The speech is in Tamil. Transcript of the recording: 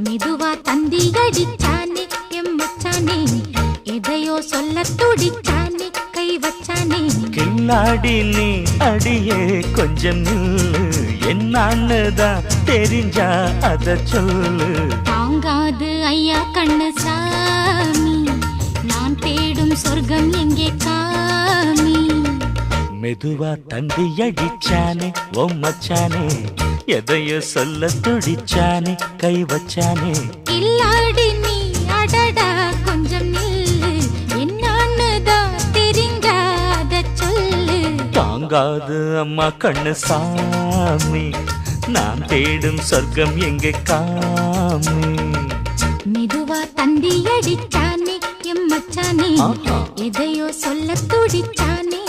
மெதுவா தந்தி அடிச்சானே எம் மச்சானே, எதையோ சொல்ல துடிச்சானே கை வச்சானே. கில்லாடி நீ அடியே கொஞ்சம் நில்லு, என்னான்னுதான் தெரிஞ்சா அத சொல்லு. தாங்காது ஐயா கண்ணு சாமி, நான் தேடும் சொர்க்கம் எங்கே காமி. மெதுவா தந்தி அடிச்சானே ஓ மச்சானே, எதையோ சொல்ல துடிச்சானே கை வச்சானே. கில்லாடி நீ அடடா கொஞ்சம் நில்லு, என்னான்னுதான் தெரிஞ்சாத சொல்லு. தாங்காது அம்மா கண்ணு சாமி, நான் தேடும் சொர்க்கம் எங்கே காமி. மெதுவா தந்தி அடிச்சானே எம் மச்சானே, எதையோ சொல்ல துடிச்சானே